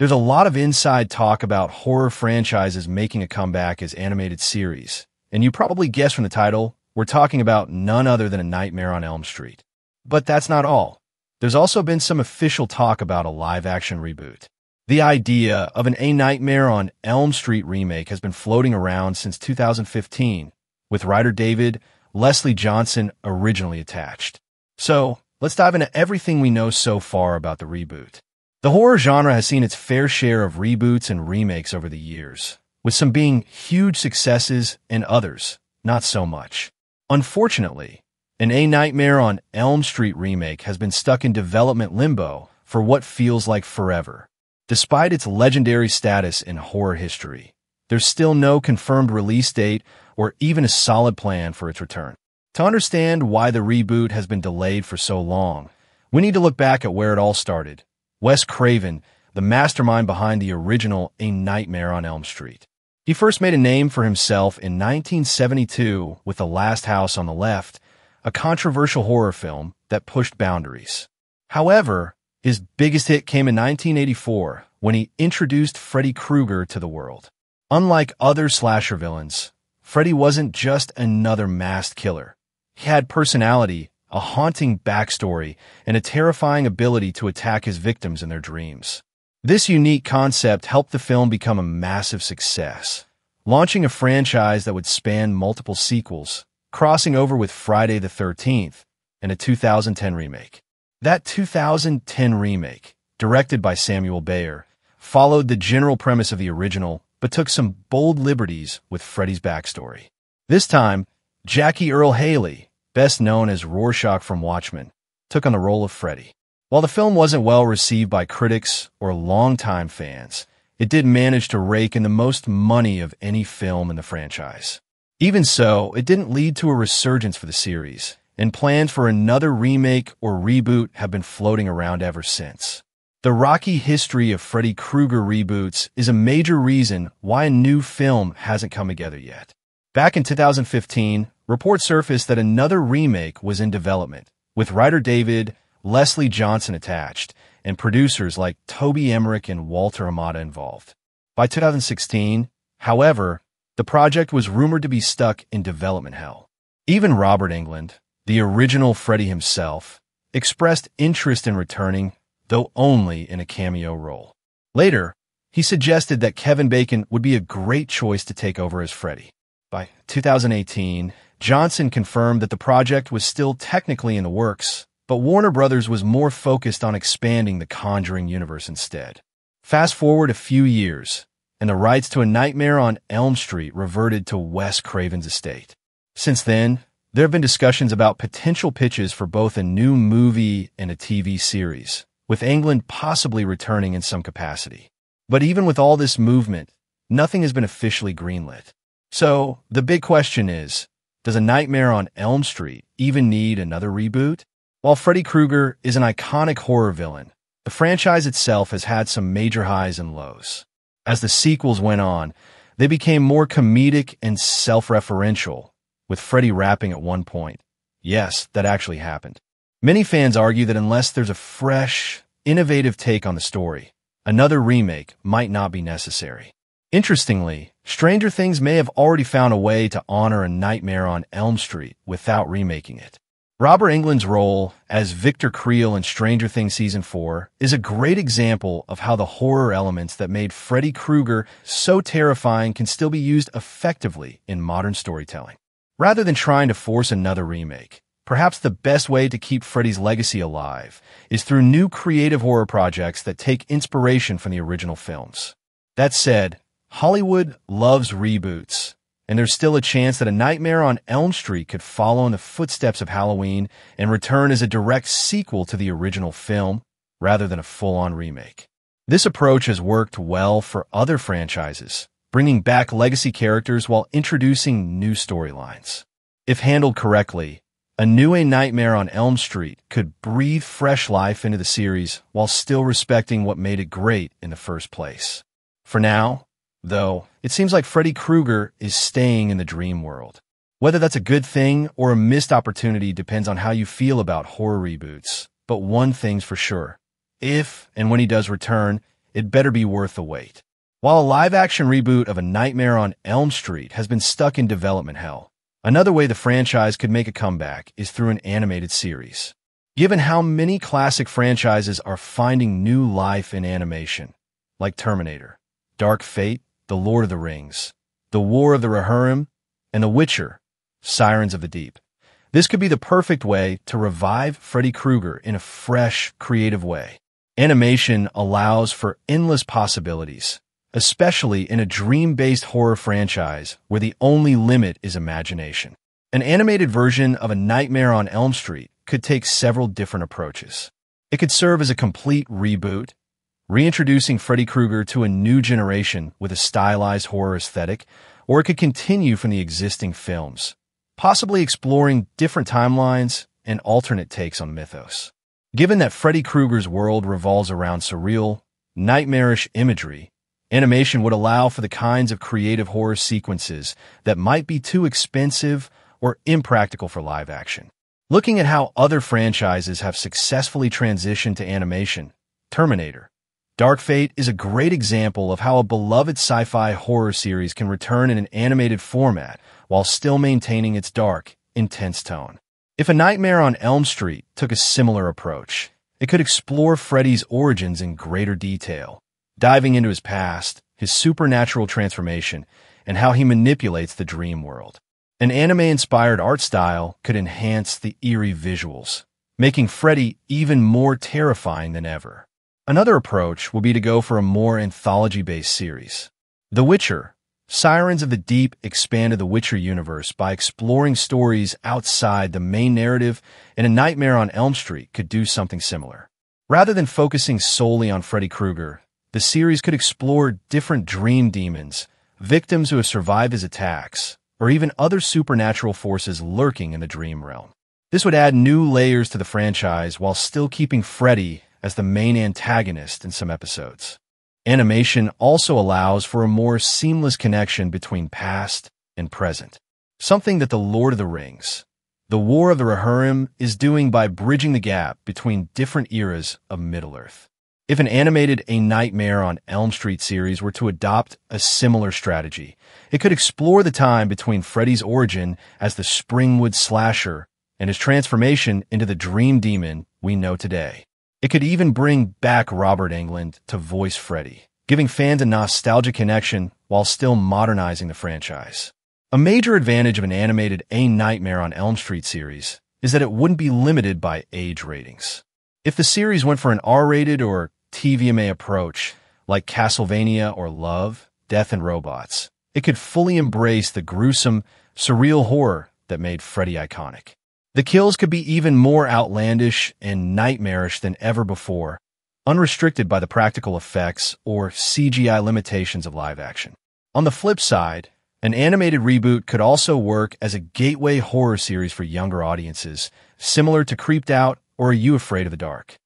There's a lot of inside talk about horror franchises making a comeback as animated series, and you probably guessed from the title, we're talking about none other than A Nightmare on Elm Street. But that's not all. There's also been some official talk about a live-action reboot. The idea of an A Nightmare on Elm Street remake has been floating around since 2015, with writer David Leslie Johnson originally attached. So, let's dive into everything we know so far about the reboot. The horror genre has seen its fair share of reboots and remakes over the years, with some being huge successes and others not so much. Unfortunately, an A Nightmare on Elm Street remake has been stuck in development limbo for what feels like forever. Despite its legendary status in horror history, there's still no confirmed release date or even a solid plan for its return. To understand why the reboot has been delayed for so long, we need to look back at where it all started. Wes Craven, the mastermind behind the original A Nightmare on Elm Street. He first made a name for himself in 1972 with The Last House on the Left, a controversial horror film that pushed boundaries. However, his biggest hit came in 1984 when he introduced Freddy Krueger to the world. Unlike other slasher villains, Freddy wasn't just another masked killer. He had personality, a haunting backstory, and a terrifying ability to attack his victims in their dreams. This unique concept helped the film become a massive success, launching a franchise that would span multiple sequels, crossing over with Friday the 13th and a 2010 remake. That 2010 remake, directed by Samuel Bayer, followed the general premise of the original, but took some bold liberties with Freddy's backstory. This time, Jackie Earle Haley, best known as Rorschach from Watchmen, took on the role of Freddy. While the film wasn't well received by critics or longtime fans, it did manage to rake in the most money of any film in the franchise. Even so, it didn't lead to a resurgence for the series, and plans for another remake or reboot have been floating around ever since. The rocky history of Freddy Krueger reboots is a major reason why a new film hasn't come together yet. Back in 2015, reports surfaced that another remake was in development, with writer David Leslie Johnson attached, and producers like Toby Emmerich and Walter Amada involved. By 2016, however, the project was rumored to be stuck in development hell. Even Robert Englund, the original Freddy himself, expressed interest in returning, though only in a cameo role. Later, he suggested that Kevin Bacon would be a great choice to take over as Freddy. By 2018, Johnson confirmed that the project was still technically in the works, but Warner Brothers was more focused on expanding the Conjuring universe instead. Fast forward a few years, and the rights to A Nightmare on Elm Street reverted to Wes Craven's estate. Since then, there have been discussions about potential pitches for both a new movie and a TV series, with Englund possibly returning in some capacity. But even with all this movement, nothing has been officially greenlit. So, the big question is, does A Nightmare on Elm Street even need another reboot? While Freddy Krueger is an iconic horror villain, the franchise itself has had some major highs and lows. As the sequels went on, they became more comedic and self-referential, with Freddy rapping at one point. Yes, that actually happened. Many fans argue that unless there's a fresh, innovative take on the story, another remake might not be necessary. Interestingly, Stranger Things may have already found a way to honor A Nightmare on Elm Street without remaking it. Robert Englund's role as Victor Creel in Stranger Things Season 4 is a great example of how the horror elements that made Freddy Krueger so terrifying can still be used effectively in modern storytelling. Rather than trying to force another remake, perhaps the best way to keep Freddy's legacy alive is through new creative horror projects that take inspiration from the original films. That said, Hollywood loves reboots, and there's still a chance that A Nightmare on Elm Street could follow in the footsteps of Halloween and return as a direct sequel to the original film, rather than a full-on remake. This approach has worked well for other franchises, bringing back legacy characters while introducing new storylines. If handled correctly, a new A Nightmare on Elm Street could breathe fresh life into the series while still respecting what made it great in the first place. For now, though, it seems like Freddy Krueger is staying in the dream world. Whether that's a good thing or a missed opportunity depends on how you feel about horror reboots. But one thing's for sure. If and when he does return, it better be worth the wait. While a live-action reboot of A Nightmare on Elm Street has been stuck in development hell, another way the franchise could make a comeback is through an animated series. Given how many classic franchises are finding new life in animation, like Terminator, Dark Fate, The Lord of the Rings, The War of the Rohirrim, and The Witcher, Sirens of the Deep, this could be the perfect way to revive Freddy Krueger in a fresh, creative way. Animation allows for endless possibilities, especially in a dream-based horror franchise where the only limit is imagination. An animated version of A Nightmare on Elm Street could take several different approaches. It could serve as a complete reboot, reintroducing Freddy Krueger to a new generation with a stylized horror aesthetic, or it could continue from the existing films, possibly exploring different timelines and alternate takes on mythos. Given that Freddy Krueger's world revolves around surreal, nightmarish imagery, animation would allow for the kinds of creative horror sequences that might be too expensive or impractical for live action. Looking at how other franchises have successfully transitioned to animation, Terminator, Dark Fate is a great example of how a beloved sci-fi horror series can return in an animated format while still maintaining its dark, intense tone. If A Nightmare on Elm Street took a similar approach, it could explore Freddy's origins in greater detail, diving into his past, his supernatural transformation, and how he manipulates the dream world. An anime-inspired art style could enhance the eerie visuals, making Freddy even more terrifying than ever. Another approach would be to go for a more anthology-based series. The Witcher, Sirens of the Deep expanded the Witcher universe by exploring stories outside the main narrative, and A Nightmare on Elm Street could do something similar. Rather than focusing solely on Freddy Krueger, the series could explore different dream demons, victims who have survived his attacks, or even other supernatural forces lurking in the dream realm. This would add new layers to the franchise while still keeping Freddy as the main antagonist in some episodes. Animation also allows for a more seamless connection between past and present, something that The Lord of the Rings, The War of the Rohirrim is doing by bridging the gap between different eras of Middle-earth. If an animated A Nightmare on Elm Street series were to adopt a similar strategy, it could explore the time between Freddy's origin as the Springwood slasher and his transformation into the dream demon we know today. It could even bring back Robert Englund to voice Freddy, giving fans a nostalgic connection while still modernizing the franchise. A major advantage of an animated A Nightmare on Elm Street series is that it wouldn't be limited by age ratings. If the series went for an R-rated or TVMA approach, like Castlevania or Love, Death and Robots, it could fully embrace the gruesome, surreal horror that made Freddy iconic. The kills could be even more outlandish and nightmarish than ever before, unrestricted by the practical effects or CGI limitations of live action. On the flip side, an animated reboot could also work as a gateway horror series for younger audiences, similar to Creeped Out or Are You Afraid of the Dark?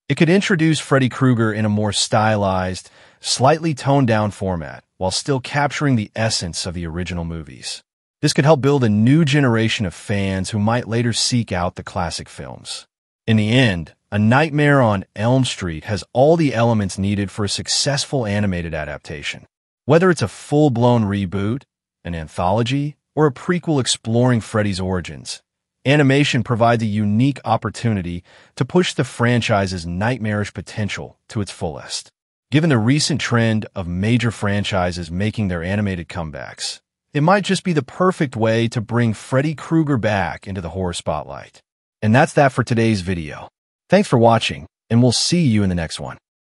It could introduce Freddy Krueger in a more stylized, slightly toned-down format, while still capturing the essence of the original movies. This could help build a new generation of fans who might later seek out the classic films. In the end, A Nightmare on Elm Street has all the elements needed for a successful animated adaptation. Whether it's a full-blown reboot, an anthology, or a prequel exploring Freddy's origins, animation provides a unique opportunity to push the franchise's nightmarish potential to its fullest. Given the recent trend of major franchises making their animated comebacks, it might just be the perfect way to bring Freddy Krueger back into the horror spotlight. And that's that for today's video. Thanks for watching, and we'll see you in the next one.